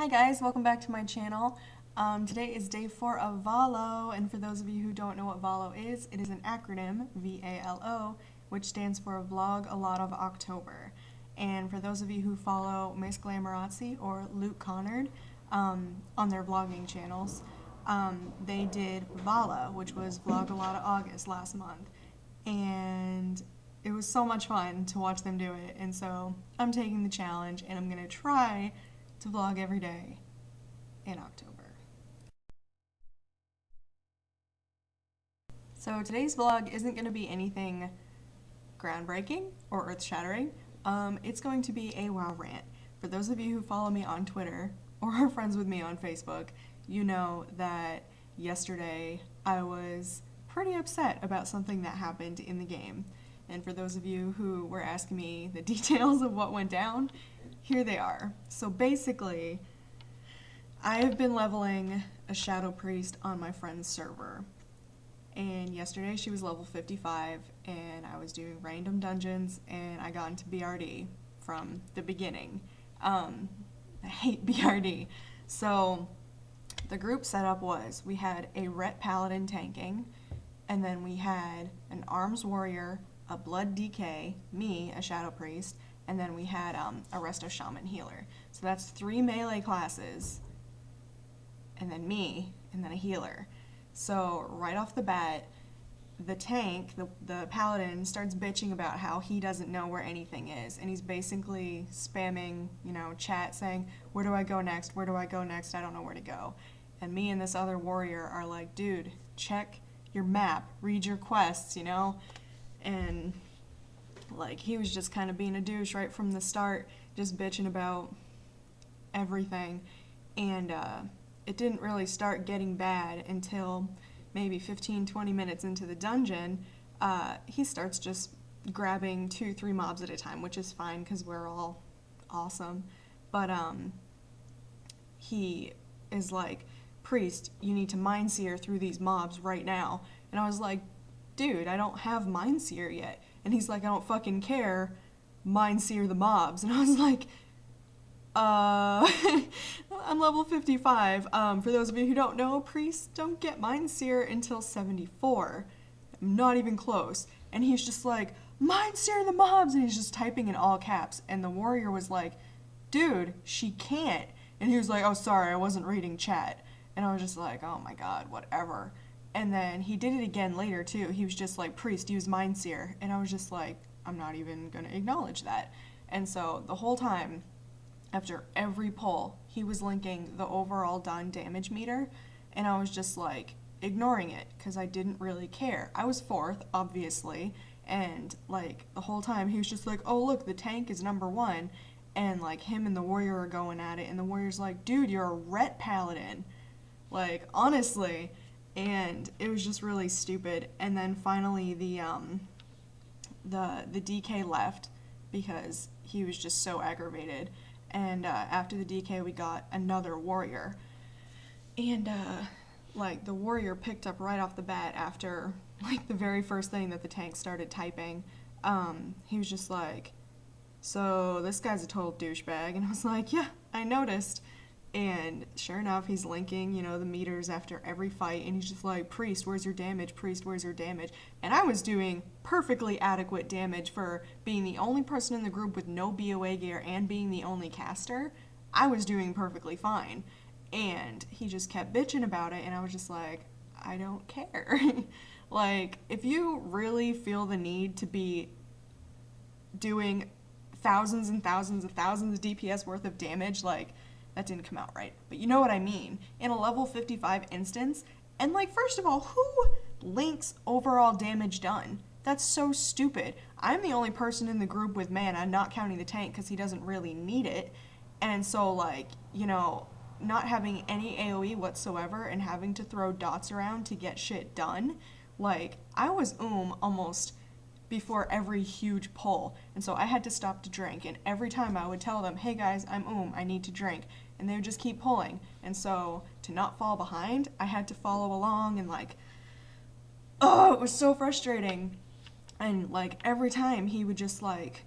Hi guys, welcome back to my channel. Today is day 4 of VALO, and for those of you who don't know what VALO is, it is an acronym, VALO, which stands for Vlog a Lot of October. And for those of you who follow Miss Glamorazzi or Luke Connard on their vlogging channels, they did VALO, which was Vlog a Lot of August last month. And it was so much fun to watch them do it, and so I'm taking the challenge and I'm going to try to vlog every day in October. So today's vlog isn't going to be anything groundbreaking or earth-shattering. It's going to be a WoW rant. For those of you who follow me on Twitter or are friends with me on Facebook, you know that yesterday I was pretty upset about something that happened in the game. And for those of you who were asking me the details of what went down, here they are. So basically, I have been leveling a Shadow Priest on my friend's server. And yesterday she was level 55 and I was doing random dungeons and I got into BRD from the beginning. I hate BRD. So the group setup was, we had a Ret Paladin tanking, and then we had an Arms Warrior, a Blood DK, me, a Shadow Priest, and then we had a Resto Shaman healer. So that's 3 melee classes, and then me, and then a healer. So right off the bat, the tank, the paladin, starts bitching about how he doesn't know where anything is, and he's basically spamming, chat saying, where do I go next, where do I go next, I don't know where to go. And me and this other warrior are like, dude, check your map, read your quests, and like, he was just kind of being a douche right from the start, just bitching about everything. And it didn't really start getting bad until maybe 15-20 minutes into the dungeon. He starts just grabbing 2-3 mobs at a time, which is fine because we're all awesome. But he is like, priest, you need to Mindseer through these mobs right now. And I was like, dude, I don't have Mindseer yet. And he's like, I don't fucking care, Mindseer the mobs. And I was like, I'm level 55. For those of you who don't know, priests don't get Mindseer until 74. I'm not even close. And he's just like, Mindseer the mobs! And he's just typing in all caps. And the warrior was like, dude, she can't. And he was like, oh, sorry, I wasn't reading chat. And I was just like, oh my god, whatever. And then he did it again later, too. He was just like, priest, use Mindseer. And I was just like, I'm not even going to acknowledge that. And so the whole time, after every pull, he was linking the overall done damage meter. And I was just like, ignoring it, because I didn't really care. I was 4th, obviously. And like, the whole time, he was just like, oh, look, the tank is number 1. And like, him and the warrior are going at it. And the warrior's like, dude, you're a Ret Paladin. Like, honestly. And it was just really stupid. And then finally the DK left because he was just so aggravated. And after the DK we got another warrior. And like, the warrior picked up right off the bat after like the very first thing that the tank started typing. He was just like, so this guy's a total douchebag. And I was like, yeah, I noticed. And sure enough, he's linking, the meters after every fight, and he's just like, priest, where's your damage? Priest, where's your damage? And I was doing perfectly adequate damage for being the only person in the group with no BOA gear and being the only caster. I was doing perfectly fine. And he just kept bitching about it, and I was just like, I don't care. Like, if you really feel the need to be doing thousands and thousands of thousands of DPS worth of damage, like, that didn't come out right, but you know what I mean. In a level 55 instance, and like, first of all, who links overall damage done? That's so stupid. I'm the only person in the group with mana, not counting the tank because he doesn't really need it. And so like, not having any AoE whatsoever and having to throw dots around to get shit done, like, I was almost before every huge pull, and so I had to stop to drink, and every time I would tell them, hey guys, I'm I need to drink, and they would just keep pulling. And so to not fall behind, I had to follow along, and like, oh, it was so frustrating. And like, every time he would just like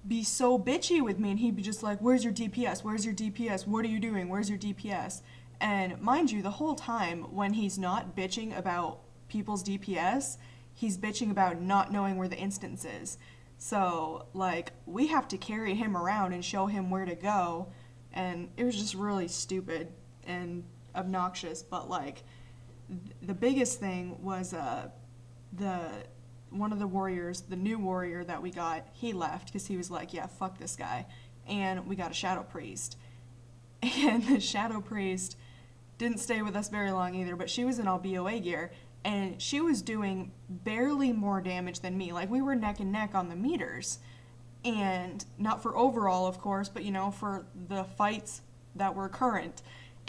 be so bitchy with me, and he'd be just like, where's your DPS? Where's your DPS? What are you doing? Where's your DPS? And mind you, the whole time when he's not bitching about people's DPS, he's bitching about not knowing where the instance is. So, like, we have to carry him around and show him where to go, and it was just really stupid and obnoxious. But, like, the biggest thing was the one of the warriors, the new warrior that we got, he left because he was like, yeah, fuck this guy. And we got a shadow priest. And the shadow priest didn't stay with us very long either, but she was in all BOA gear, and she was doing barely more damage than me. Like, we were neck and neck on the meters. And not for overall, of course, but, you know, for the fights that were current.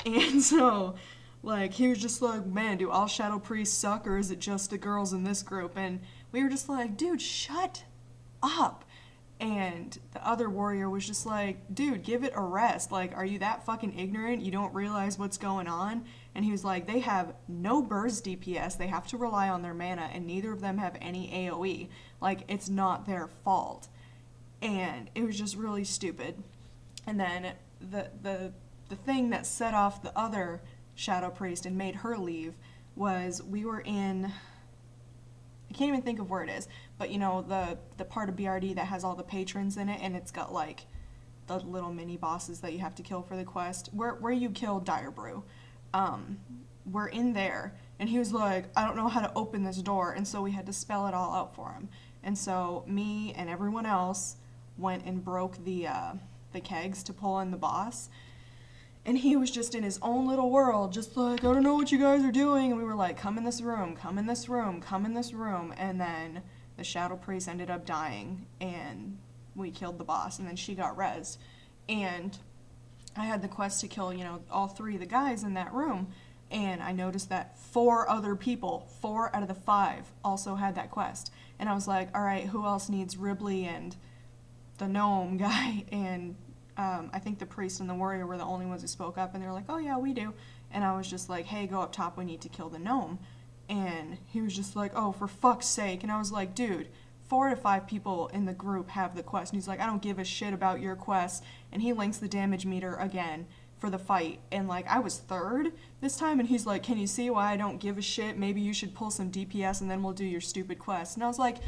And so, like, he was just like, man, do all shadow priests suck, or is it just the girls in this group? And we were just like, dude, shut up. And the other warrior was just like, dude, give it a rest. Like, are you that fucking ignorant? You don't realize what's going on? And he was like, they have no burst DPS. They have to rely on their mana, and neither of them have any AoE. Like, it's not their fault. And it was just really stupid. And then the thing that set off the other shadow priest and made her leave was, we were in, I can't even think of where it is, but you know, the part of BRD that has all the patrons in it, and it's got like the little mini bosses that you have to kill for the quest, where you kill Dire Brew. We're in there, and he was like, I don't know how to open this door, and so we had to spell it all out for him. And so me and everyone else went and broke the kegs to pull in the boss. And he was just in his own little world, just like, I don't know what you guys are doing. And we were like, come in this room, come in this room, come in this room. And then the shadow priest ended up dying, and we killed the boss, and then she got rezzed. And I had the quest to kill, you know, all 3 of the guys in that room. And I noticed that 4 other people, 4 out of the 5, also had that quest. And I was like, all right, who else needs Ribley and the gnome guy? And I think the priest and the warrior were the only ones who spoke up, and they were like, oh yeah, we do. And I was just like, hey, go up top, we need to kill the gnome. And he was just like, oh, for fuck's sake. And I was like, dude, 4 out of 5 people in the group have the quest. And he's like, I don't give a shit about your quest. And he links the damage meter again for the fight. And like, I was 3rd this time, and he's like, can you see why I don't give a shit? Maybe you should pull some DPS, and then we'll do your stupid quest. And I was like,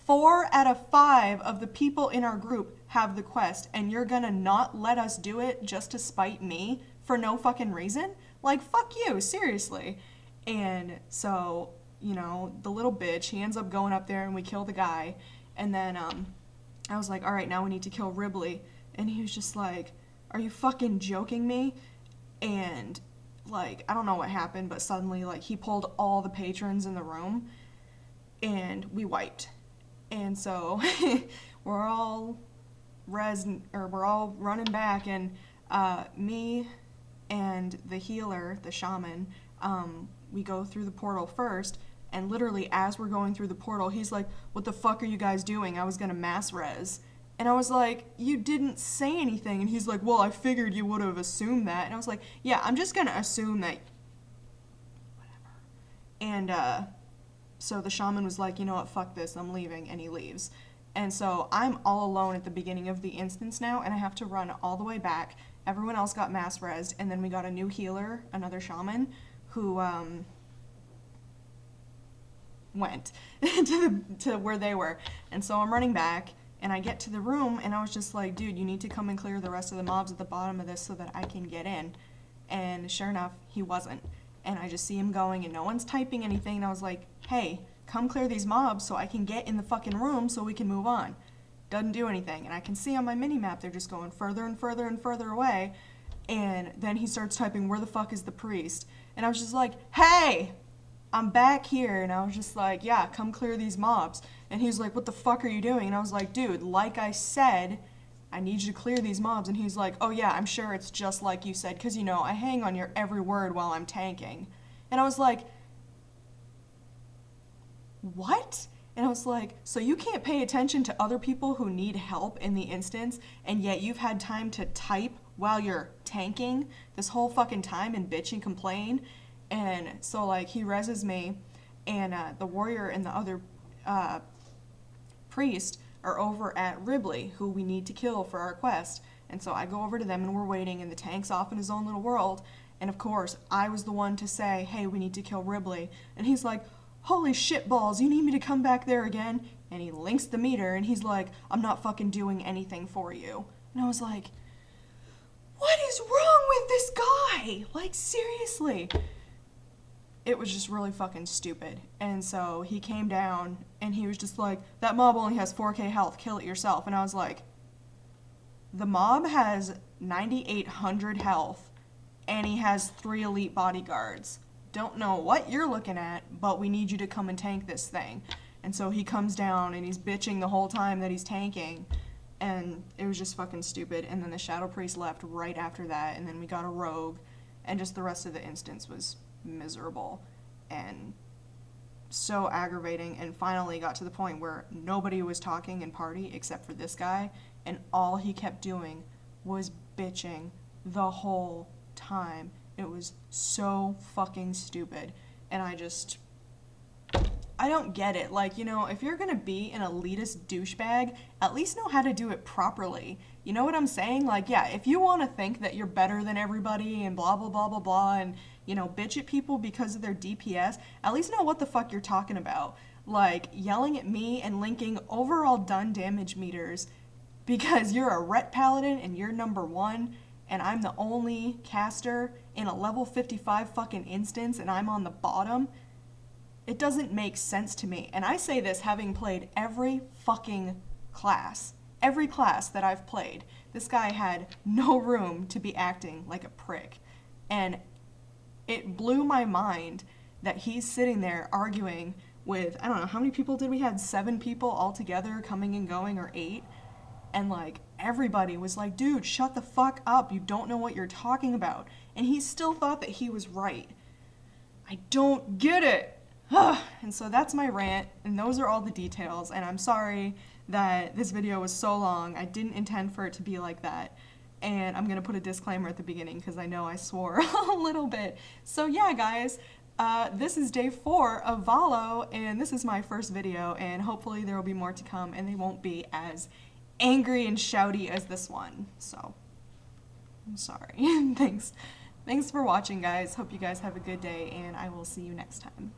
4 out of 5 of the people in our group have the quest, and you're gonna not let us do it just to spite me for no fucking reason? Like, fuck you, seriously. And so, you know, the little bitch, he ends up going up there, and we kill the guy. And then I was like, all right, now we need to kill Ribley. And he was just like, are you fucking joking me? And like, I don't know what happened, but suddenly, like, he pulled all the patrons in the room, and we wiped. And so we're all we're all running back, and me and the healer, the shaman, we go through the portal first, and literally as we're going through the portal, he's like, what the fuck are you guys doing? I was gonna mass res. And I was like, you didn't say anything. And he's like, well, I figured you would have assumed that. And I was like, yeah, I'm just gonna assume that, whatever. And so the shaman was like, you know what, fuck this, I'm leaving, and he leaves. And so I'm all alone at the beginning of the instance now, and I have to run all the way back. Everyone else got mass rezzed, and then we got a new healer, another shaman, who went to where they were. And so I'm running back, and I get to the room, and I was just like, dude, you need to come and clear the rest of the mobs at the bottom of this so that I can get in. And sure enough, he wasn't. And I just see him going, and no one's typing anything, and I was like, hey, come clear these mobs so I can get in the fucking room so we can move on. Doesn't do anything. And I can see on my mini-map they're just going further and further and further away. And then he starts typing, where the fuck is the priest? And I was just like, hey, I'm back here. And I was just like, yeah, come clear these mobs. And he was like, what the fuck are you doing? And I was like, dude, like I said, I need you to clear these mobs. And he's like, oh yeah, I'm sure it's just like you said, because, you know, I hang on your every word while I'm tanking. And I was like, what? And I was like, so you can't pay attention to other people who need help in the instance, and yet you've had time to type while you're tanking this whole fucking time and bitch and complain? And so, like, he rezzes me, and the warrior and the other priest are over at Ribley, who we need to kill for our quest. And so I go over to them and we're waiting, and the tank's off in his own little world. And of course, I was the one to say, hey, we need to kill Ribley. And he's like, holy shit balls, you need me to come back there again? And he links the meter and he's like, I'm not fucking doing anything for you. And I was like, what is wrong with this guy? Like, seriously. It was just really fucking stupid. And so he came down and he was just like, that mob only has 4k health, kill it yourself. And I was like, the mob has 9,800 health and he has 3 elite bodyguards. Don't know what you're looking at, but we need you to come and tank this thing. And so he comes down and he's bitching the whole time that he's tanking, and it was just fucking stupid. And then the Shadow Priest left right after that, and then we got a rogue, and just the rest of the instance was miserable and so aggravating, and finally got to the point where nobody was talking in party except for this guy, and all he kept doing was bitching the whole time. It was so fucking stupid, and I don't get it. Like, you know, if you're gonna be an elitist douchebag, at least know how to do it properly. You know what I'm saying? Like, yeah, if you want to think that you're better than everybody and blah, blah, blah, blah, blah, and, you know, bitch at people because of their DPS, at least know what the fuck you're talking about. Like, yelling at me and linking overall done damage meters because you're a Ret Paladin and you're number 1, and I'm the only caster in a level 55 fucking instance and I'm on the bottom. It doesn't make sense to me. And I say this having played every fucking class. Every class that I've played. This guy had no room to be acting like a prick. And it blew my mind that he's sitting there arguing with, I don't know, how many people did we have? 7 people all together coming and going, or 8? And like, everybody was like, dude, shut the fuck up. You don't know what you're talking about. And he still thought that he was right. I don't get it. And so that's my rant, and those are all the details, and I'm sorry that this video was so long. I didn't intend for it to be like that, and I'm gonna put a disclaimer at the beginning because I know I swore a little bit. So yeah, guys, this is day 4 of VALO, and this is my first video, and hopefully there will be more to come, and they won't be as angry and shouty as this one. So I'm sorry. Thanks for watching, guys. Hope you guys have a good day, and I will see you next time.